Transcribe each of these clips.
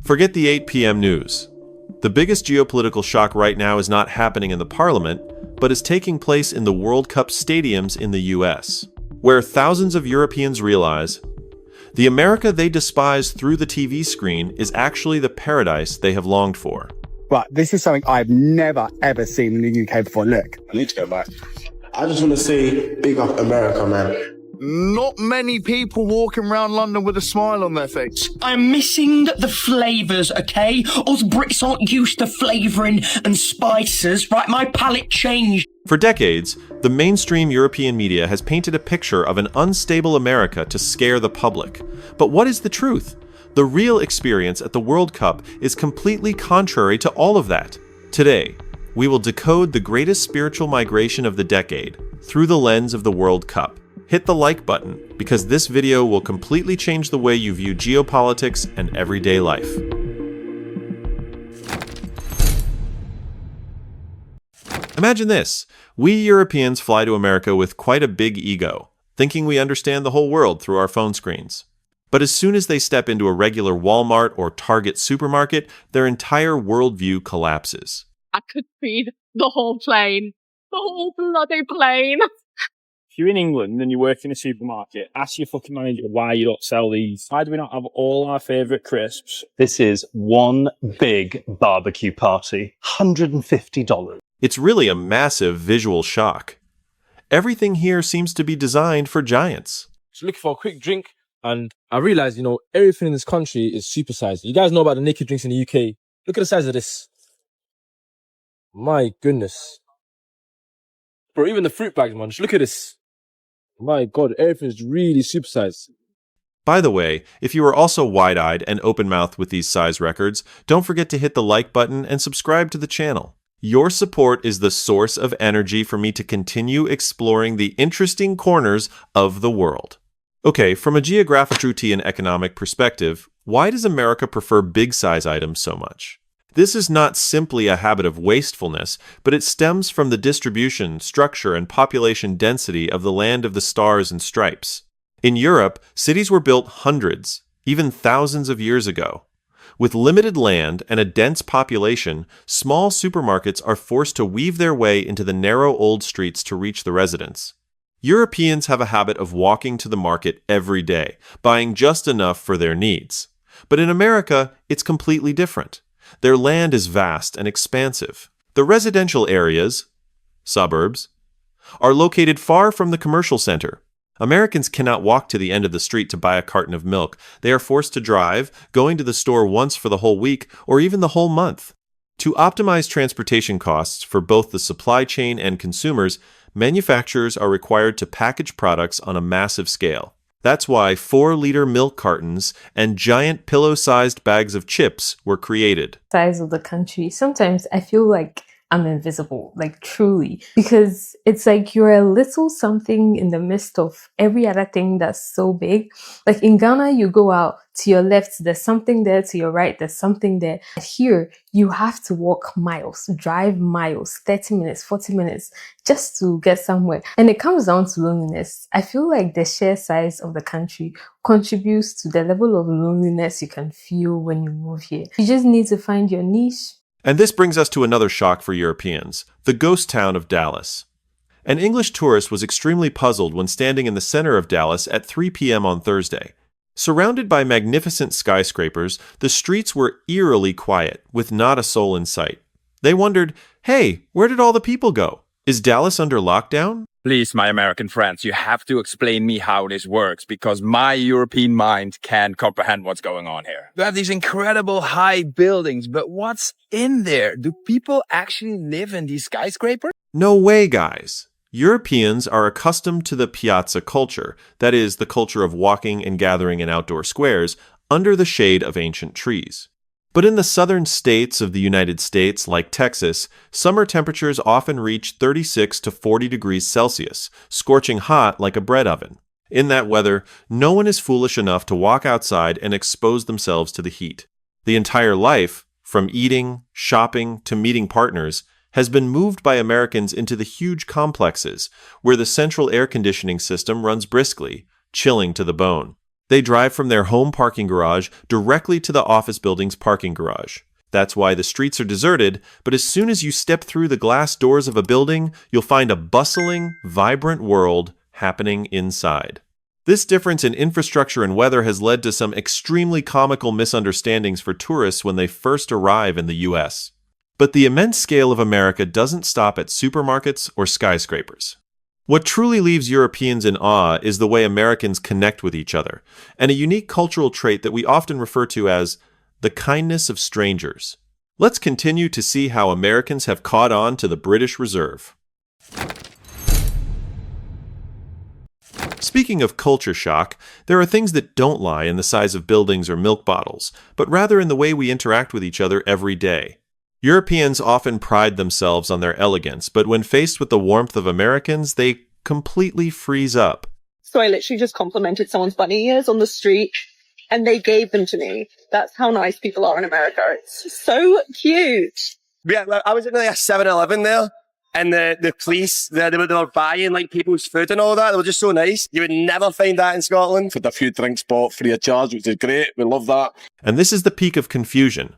Forget the 8 p.m. news. The biggest geopolitical shock right now is not happening in the parliament, but is taking place in the World Cup stadiums in the US, where thousands of Europeans realize the America they despise through the TV screen is actually the paradise they have longed for. But this is something I've never, ever seen in the UK before. Look. I need to go back. I just want to say big up America, man. Not many people walking around London with a smile on their face. I'm missing the flavours, okay? Us Brits aren't used to flavouring and spices, right? My palate changed. For decades, the mainstream European media has painted a picture of an unstable America to scare the public. But what is the truth? The real experience at the World Cup is completely contrary to all of that. Today, we will decode the greatest spiritual migration of the decade through the lens of the World Cup. Hit the like button, because this video will completely change the way you view geopolitics and everyday life. Imagine this. We Europeans fly to America with quite a big ego, thinking we understand the whole world through our phone screens. But as soon as they step into a regular Walmart or Target supermarket, their entire worldview collapses. I could feed the whole plane. The whole bloody plane. If you're in England and you work in a supermarket, ask your fucking manager why you don't sell these. Why do we not have all our favourite crisps? This is one big barbecue party. $150. It's really a massive visual shock. Everything here seems to be designed for giants. Just looking for a quick drink, and I realised, everything in this country is supersized. You guys know about the naked drinks in the UK. Look at the size of this. My goodness. Bro, even the fruit bags, man. Just look at this. My God, everything's really supersized. By the way, if you are also wide-eyed and open-mouthed with these size records, don't forget to hit the like button and subscribe to the channel. Your support is the source of energy for me to continue exploring the interesting corners of the world. Okay, from a geographic, and economic perspective, why does America prefer big-size items so much? This is not simply a habit of wastefulness, but it stems from the distribution, structure, and population density of the land of the stars and stripes. In Europe, cities were built hundreds, even thousands of years ago. With limited land and a dense population, small supermarkets are forced to weave their way into the narrow old streets to reach the residents. Europeans have a habit of walking to the market every day, buying just enough for their needs. But in America, it's completely different. Their land is vast and expansive. The residential areas, suburbs, are located far from the commercial center. Americans cannot walk to the end of the street to buy a carton of milk. They are forced to drive, going to the store once for the whole week or even the whole month. To optimize transportation costs for both the supply chain and consumers, manufacturers are required to package products on a massive scale. That's why 4-liter milk cartons and giant pillow-sized bags of chips were created. Size of the country, sometimes I feel like I'm invisible, like truly, because it's like you're a little something in the midst of every other thing that's so big. Like in Ghana, you go out to your left, there's something there, to your right, there's something there. Here, you have to walk miles, drive miles, 30 minutes, 40 minutes, just to get somewhere. And it comes down to loneliness. I feel like the sheer size of the country contributes to the level of loneliness you can feel when you move here. You just need to find your niche. And this brings us to another shock for Europeans, the ghost town of Dallas. An English tourist was extremely puzzled when standing in the center of Dallas at 3 p.m. on Thursday. Surrounded by magnificent skyscrapers, the streets were eerily quiet, with not a soul in sight. They wondered, hey, where did all the people go? Is Dallas under lockdown? Please, my American friends, you have to explain me how this works, because my European mind can't comprehend what's going on here. We have these incredible high buildings, but what's in there? Do people actually live in these skyscrapers? No way, guys. Europeans are accustomed to the piazza culture, that is, the culture of walking and gathering in outdoor squares under the shade of ancient trees. But in the southern states of the United States, like Texas, summer temperatures often reach 36 to 40 degrees Celsius, scorching hot like a bread oven. In that weather, no one is foolish enough to walk outside and expose themselves to the heat. The entire life, from eating, shopping, to meeting partners, has been moved by Americans into the huge complexes, where the central air conditioning system runs briskly, chilling to the bone. They drive from their home parking garage directly to the office building's parking garage. That's why the streets are deserted, but as soon as you step through the glass doors of a building, you'll find a bustling, vibrant world happening inside. This difference in infrastructure and weather has led to some extremely comical misunderstandings for tourists when they first arrive in the US. But the immense scale of America doesn't stop at supermarkets or skyscrapers. What truly leaves Europeans in awe is the way Americans connect with each other, and a unique cultural trait that we often refer to as the kindness of strangers. Let's continue to see how Americans have caught on to the British Reserve. Speaking of culture shock, there are things that don't lie in the size of buildings or milk bottles, but rather in the way we interact with each other every day. Europeans often pride themselves on their elegance, but when faced with the warmth of Americans, they completely freeze up. So I literally just complimented someone's bunny ears on the street, and they gave them to me. That's how nice people are in America. It's so cute. Yeah, I was at like a 7-Eleven there, and the police, they were buying like people's food and all that. They were just so nice. You would never find that in Scotland. Had a few drinks bought free of charge, which is great. We love that. And this is the peak of confusion.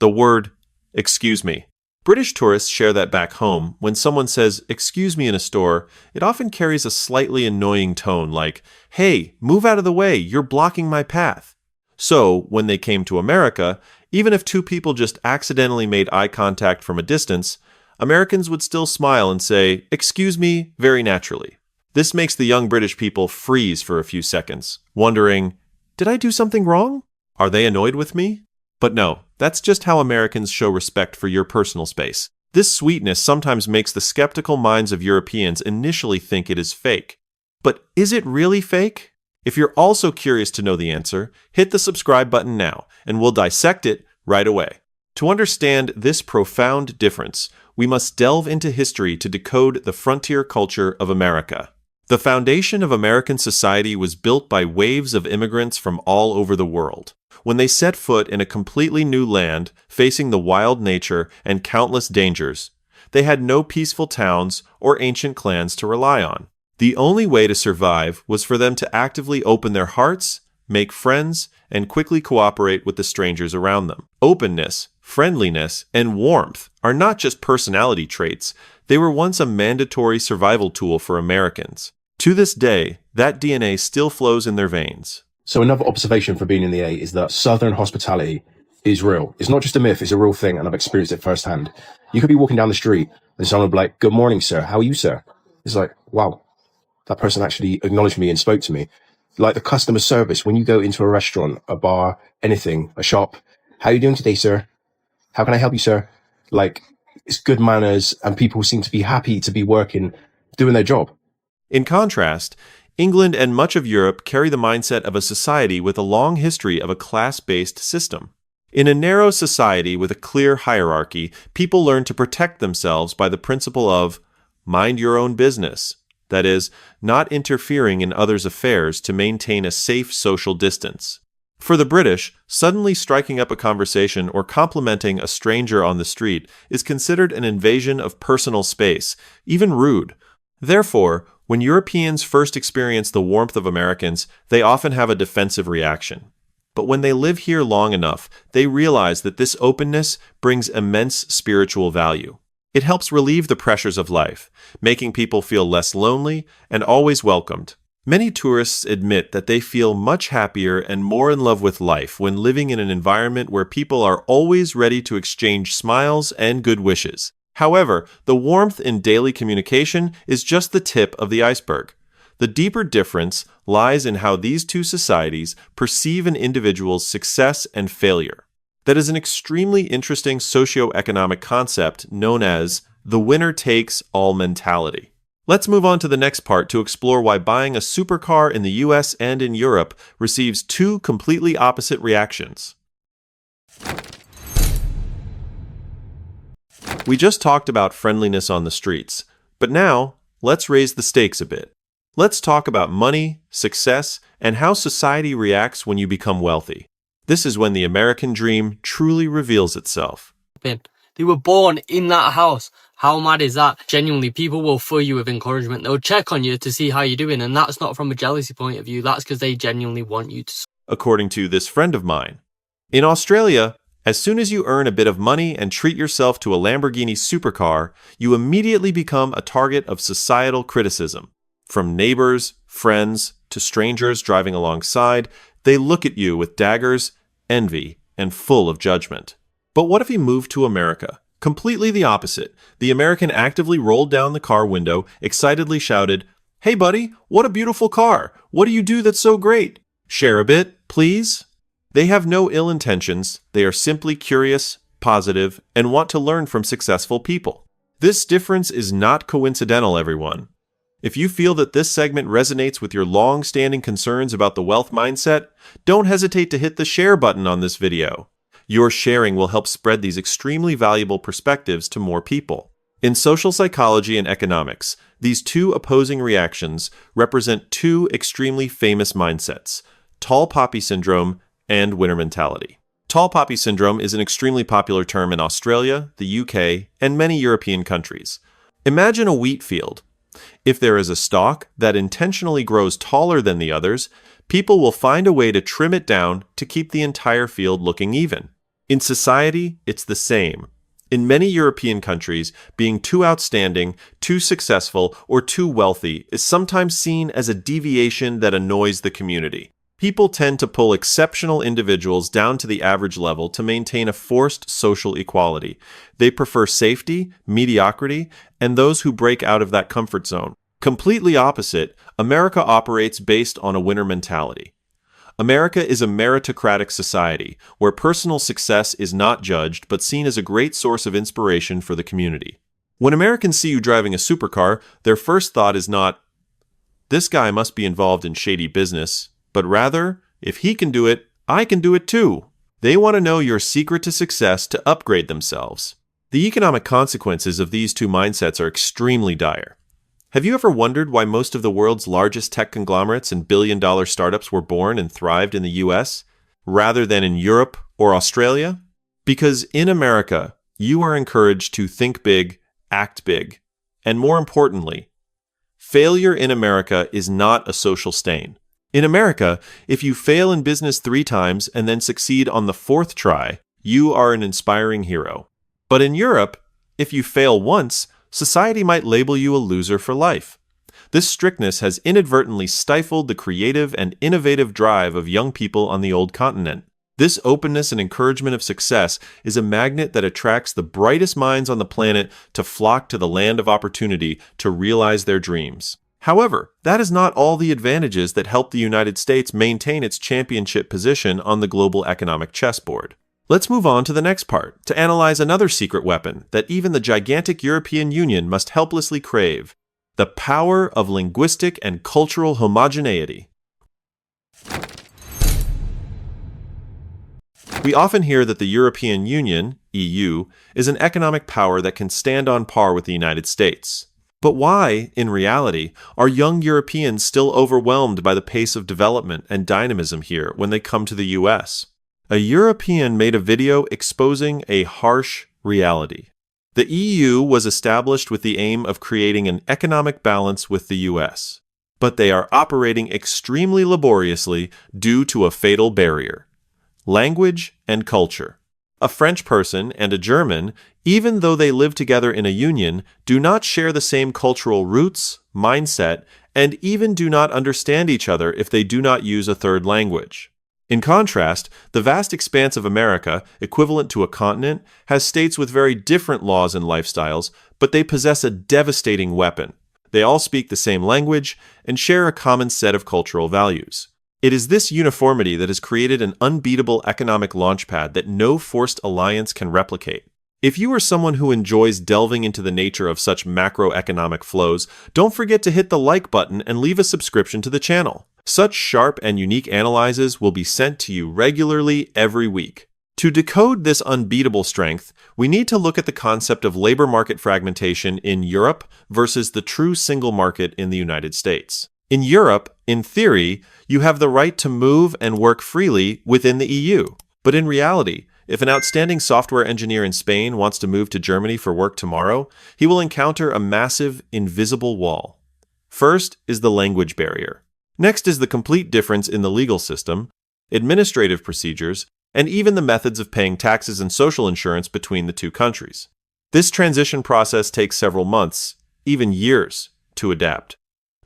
The word, excuse me. British tourists share that back home. When someone says, excuse me in a store, it often carries a slightly annoying tone like, hey, move out of the way, you're blocking my path. So, when they came to America, even if two people just accidentally made eye contact from a distance, Americans would still smile and say, excuse me, very naturally. This makes the young British people freeze for a few seconds, wondering, did I do something wrong? Are they annoyed with me? But no, that's just how Americans show respect for your personal space. This sweetness sometimes makes the skeptical minds of Europeans initially think it is fake. But is it really fake? If you're also curious to know the answer, hit the subscribe button now, and we'll dissect it right away. To understand this profound difference, we must delve into history to decode the frontier culture of America. The foundation of American society was built by waves of immigrants from all over the world. When they set foot in a completely new land, facing the wild nature and countless dangers, they had no peaceful towns or ancient clans to rely on. The only way to survive was for them to actively open their hearts, make friends, and quickly cooperate with the strangers around them. Openness, friendliness, and warmth are not just personality traits, they were once a mandatory survival tool for Americans. To this day, that DNA still flows in their veins. So another observation from being in the A is that Southern hospitality is real. It's not just a myth, it's a real thing, and I've experienced it firsthand. You could be walking down the street and someone will be like, good morning, sir. How are you, sir? It's like, wow, that person actually acknowledged me and spoke to me. Like the customer service, when you go into a restaurant, a bar, anything, a shop, how are you doing today, sir? How can I help you, sir? Like, it's good manners, and people seem to be happy to be working, doing their job. In contrast, England and much of Europe carry the mindset of a society with a long history of a class-based system. In a narrow society with a clear hierarchy, people learn to protect themselves by the principle of mind your own business. That is, not interfering in others' affairs to maintain a safe social distance. For the British, suddenly striking up a conversation or complimenting a stranger on the street is considered an invasion of personal space, even rude. Therefore, when Europeans first experience the warmth of Americans, they often have a defensive reaction. But when they live here long enough, they realize that this openness brings immense spiritual value. It helps relieve the pressures of life, making people feel less lonely and always welcomed. Many tourists admit that they feel much happier and more in love with life when living in an environment where people are always ready to exchange smiles and good wishes. However, the warmth in daily communication is just the tip of the iceberg. The deeper difference lies in how these two societies perceive an individual's success and failure. That is an extremely interesting socioeconomic concept known as the winner takes all mentality. Let's move on to the next part to explore why buying a supercar in the US and in Europe receives two completely opposite reactions. We just talked about friendliness on the streets, but now let's raise the stakes a bit. Let's talk about money, success, and how society reacts when you become wealthy. This is when the American dream truly reveals itself. They were born in that house. How mad is that? Genuinely, people will fill you with encouragement. They'll check on you to see how you're doing, and that's not from a jealousy point of view. That's because they genuinely want you to. According to this friend of mine. In Australia, as soon as you earn a bit of money and treat yourself to a Lamborghini supercar, you immediately become a target of societal criticism. From neighbors, friends, to strangers driving alongside, they look at you with daggers, envy, and full of judgment. But what if he moved to America? Completely the opposite. The American actively rolled down the car window, excitedly shouted, "Hey buddy, what a beautiful car! What do you do that's so great? Share a bit, please?" They have no ill intentions. They are simply curious, positive, and want to learn from successful people. This difference is not coincidental, everyone. If you feel that this segment resonates with your long-standing concerns about the wealth mindset, don't hesitate to hit the share button on this video. Your sharing will help spread these extremely valuable perspectives to more people. In social psychology and economics, these two opposing reactions represent two extremely famous mindsets: tall poppy syndrome and winner mentality. Tall poppy syndrome is an extremely popular term in Australia, the UK, and many European countries. Imagine a wheat field. If there is a stalk that intentionally grows taller than the others, people will find a way to trim it down to keep the entire field looking even. In society, it's the same. In many European countries, being too outstanding, too successful, or too wealthy is sometimes seen as a deviation that annoys the community. People tend to pull exceptional individuals down to the average level to maintain a forced social equality. They prefer safety, mediocrity, and those who break out of that comfort zone. Completely opposite, America operates based on a winner mentality. America is a meritocratic society where personal success is not judged but seen as a great source of inspiration for the community. When Americans see you driving a supercar, their first thought is not, "This guy must be involved in shady business," but rather, "If he can do it, I can do it too." They want to know your secret to success to upgrade themselves. The economic consequences of these two mindsets are extremely dire. Have you ever wondered why most of the world's largest tech conglomerates and billion-dollar startups were born and thrived in the US, rather than in Europe or Australia? Because in America, you are encouraged to think big, act big, and more importantly, failure in America is not a social stain. In America, if you fail in business 3 times and then succeed on the 4th try, you are an inspiring hero. But in Europe, if you fail once, society might label you a loser for life. This strictness has inadvertently stifled the creative and innovative drive of young people on the old continent. This openness and encouragement of success is a magnet that attracts the brightest minds on the planet to flock to the land of opportunity to realize their dreams. However, that is not all the advantages that help the United States maintain its championship position on the global economic chessboard. Let's move on to the next part, to analyze another secret weapon that even the gigantic European Union must helplessly crave: the power of linguistic and cultural homogeneity. We often hear that the European Union, EU, is an economic power that can stand on par with the United States. But why, in reality, are young Europeans still overwhelmed by the pace of development and dynamism here when they come to the US? A European made a video exposing a harsh reality. The EU was established with the aim of creating an economic balance with the US, but they are operating extremely laboriously due to a fatal barrier: language and culture. A French person and a German, even though they live together in a union, do not share the same cultural roots, mindset, and even do not understand each other if they do not use a third language. In contrast, the vast expanse of America, equivalent to a continent, has states with very different laws and lifestyles, but they possess a devastating weapon. They all speak the same language and share a common set of cultural values. It is this uniformity that has created an unbeatable economic launchpad that no forced alliance can replicate. If you are someone who enjoys delving into the nature of such macroeconomic flows, don't forget to hit the like button and leave a subscription to the channel. Such sharp and unique analyses will be sent to you regularly every week. To decode this unbeatable strength, we need to look at the concept of labor market fragmentation in Europe versus the true single market in the United States. In Europe, in theory, you have the right to move and work freely within the EU, but in reality, If an outstanding software engineer in Spain wants to move to Germany for work tomorrow, he will encounter a massive, invisible wall. First is the language barrier. Next is the complete difference in the legal system, administrative procedures, and even the methods of paying taxes and social insurance between the two countries. This transition process takes several months, even years, to adapt.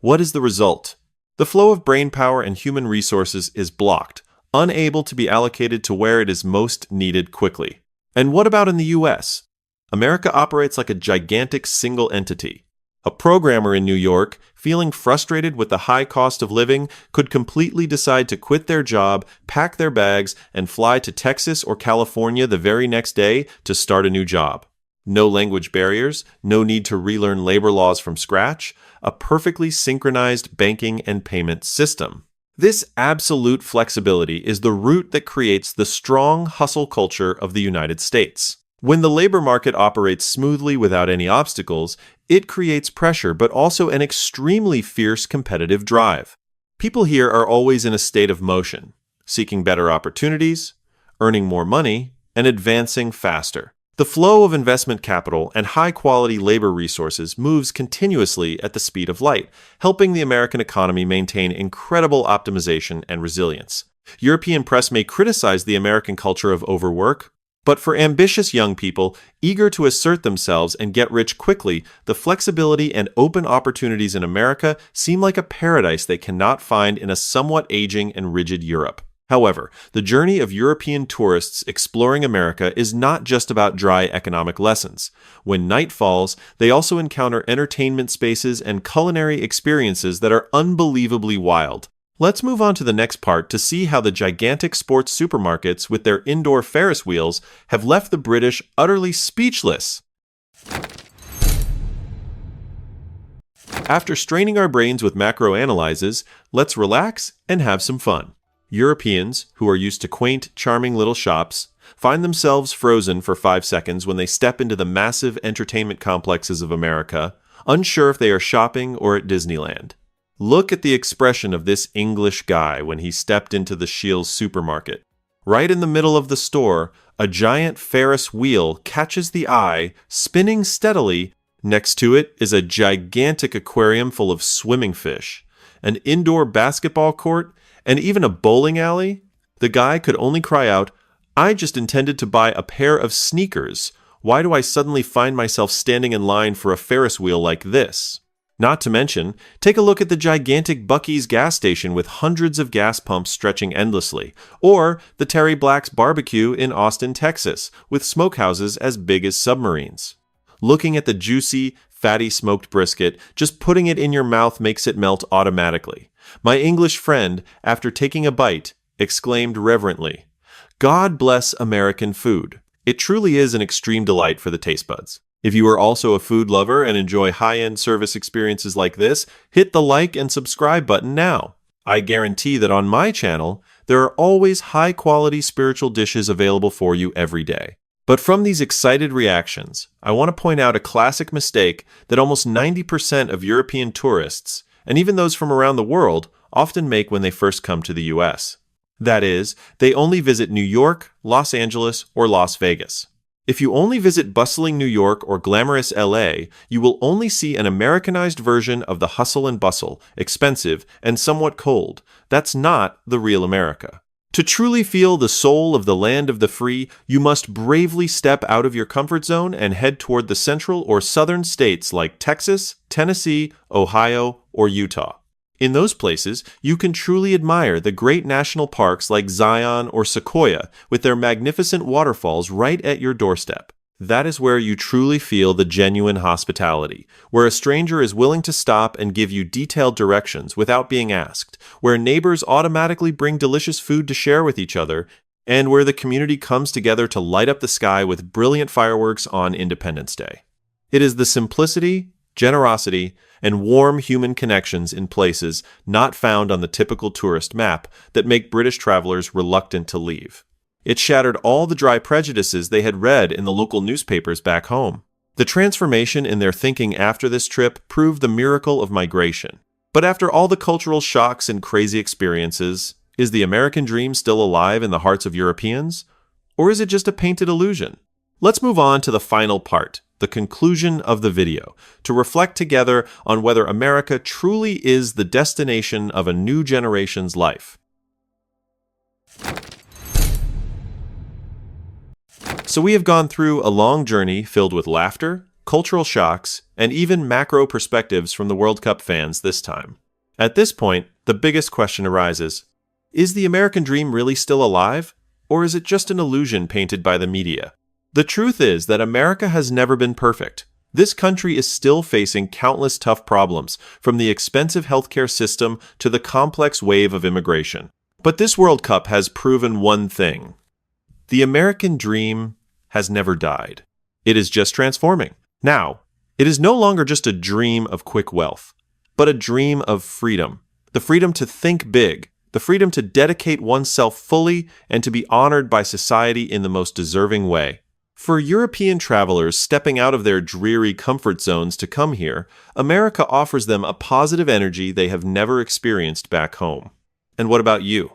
What is the result? The flow of brainpower and human resources is blocked, unable to be allocated to where it is most needed quickly. And what about in the US? America operates like a gigantic single entity. A programmer in New York, feeling frustrated with the high cost of living, could completely decide to quit their job, pack their bags, and fly to Texas or California the very next day to start a new job. No language barriers, no need to relearn labor laws from scratch, a perfectly synchronized banking and payment system. This absolute flexibility is the root that creates the strong hustle culture of the United States. When the labor market operates smoothly without any obstacles, it creates pressure but also an extremely fierce competitive drive. People here are always in a state of motion, seeking better opportunities, earning more money, and advancing faster. The flow of investment capital and high-quality labor resources moves continuously at the speed of light, helping the American economy maintain incredible optimization and resilience. European press may criticize the American culture of overwork, but for ambitious young people eager to assert themselves and get rich quickly, the flexibility and open opportunities in America seem like a paradise they cannot find in a somewhat aging and rigid Europe. However, the journey of European tourists exploring America is not just about dry economic lessons. When night falls, they also encounter entertainment spaces and culinary experiences that are unbelievably wild. Let's move on to the next part to see how the gigantic sports supermarkets with their indoor Ferris wheels have left the British utterly speechless. After straining our brains with macro analyses, let's relax and have some fun. Europeans, who are used to quaint, charming little shops, find themselves frozen for 5 seconds when they step into the massive entertainment complexes of America, unsure if they are shopping or at Disneyland. Look at the expression of this English guy when he stepped into the Scheels supermarket. Right in the middle of the store, a giant Ferris wheel catches the eye, spinning steadily. Next to it is a gigantic aquarium full of swimming fish, an indoor basketball court, and even a bowling alley. The guy could only cry out, "I just intended to buy a pair of sneakers. Why do I suddenly find myself standing in line for a Ferris wheel like this?" Not to mention, take a look at the gigantic Buc-ee's gas station with hundreds of gas pumps stretching endlessly, or the Terry Black's barbecue in Austin, Texas, with smokehouses as big as submarines. Looking at the juicy, fatty smoked brisket, just putting it in your mouth makes it melt automatically. My English friend, after taking a bite, exclaimed reverently, "God bless American food. It truly is an extreme delight for the taste buds." If you are also a food lover and enjoy high-end service experiences like this, hit the like and subscribe button now. I guarantee that on my channel, there are always high-quality spiritual dishes available for you every day. But from these excited reactions, I want to point out a classic mistake that almost 90% of European tourists, and even those from around the world, often make when they first come to the US. That is, they only visit New York, Los Angeles, or Las Vegas. If you only visit bustling New York or glamorous LA, you will only see an Americanized version of the hustle and bustle, expensive, and somewhat cold. That's not the real America. To truly feel the soul of the land of the free, you must bravely step out of your comfort zone and head toward the central or southern states like Texas, Tennessee, Ohio, or Utah. In those places, you can truly admire the great national parks like Zion or Sequoia with their magnificent waterfalls right at your doorstep. That is where you truly feel the genuine hospitality, where a stranger is willing to stop and give you detailed directions without being asked, where neighbors automatically bring delicious food to share with each other, and where the community comes together to light up the sky with brilliant fireworks on Independence Day. It is the simplicity, generosity, and warm human connections in places not found on the typical tourist map that make British travelers reluctant to leave. It shattered all the dry prejudices they had read in the local newspapers back home. The transformation in their thinking after this trip proved the miracle of migration. But after all the cultural shocks and crazy experiences, is the American dream still alive in the hearts of Europeans? Or is it just a painted illusion? Let's move on to the final part, the conclusion of the video, to reflect together on whether America truly is the destination of a new generation's life. So we have gone through a long journey filled with laughter, cultural shocks, and even macro perspectives from the World Cup fans this time. At this point, the biggest question arises: is the American dream really still alive, or is it just an illusion painted by the media? The truth is that America has never been perfect. This country is still facing countless tough problems, from the expensive healthcare system to the complex wave of immigration. But this World Cup has proven one thing: the American dream has never died. It is just transforming. Now, it is no longer just a dream of quick wealth, but a dream of freedom. The freedom to think big, the freedom to dedicate oneself fully and to be honored by society in the most deserving way. For European travelers stepping out of their dreary comfort zones to come here, America offers them a positive energy they have never experienced back home. And what about you?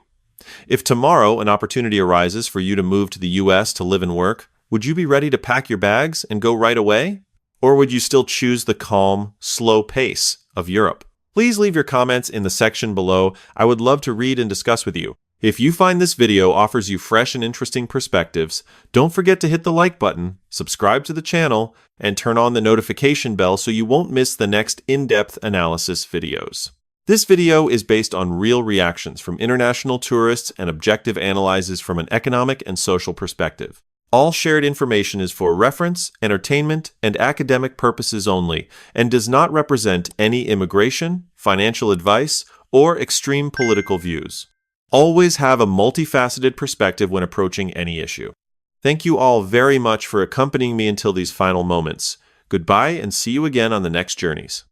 If tomorrow an opportunity arises for you to move to the US to live and work, would you be ready to pack your bags and go right away? Or would you still choose the calm, slow pace of Europe? Please leave your comments in the section below. I would love to read and discuss with you. If you find this video offers you fresh and interesting perspectives, don't forget to hit the like button, subscribe to the channel, and turn on the notification bell so you won't miss the next in-depth analysis videos. This video is based on real reactions from international tourists and objective analyses from an economic and social perspective. All shared information is for reference, entertainment, and academic purposes only, and does not represent any immigration, financial advice, or extreme political views. Always have a multifaceted perspective when approaching any issue. Thank you all very much for accompanying me until these final moments. Goodbye and see you again on the next journeys.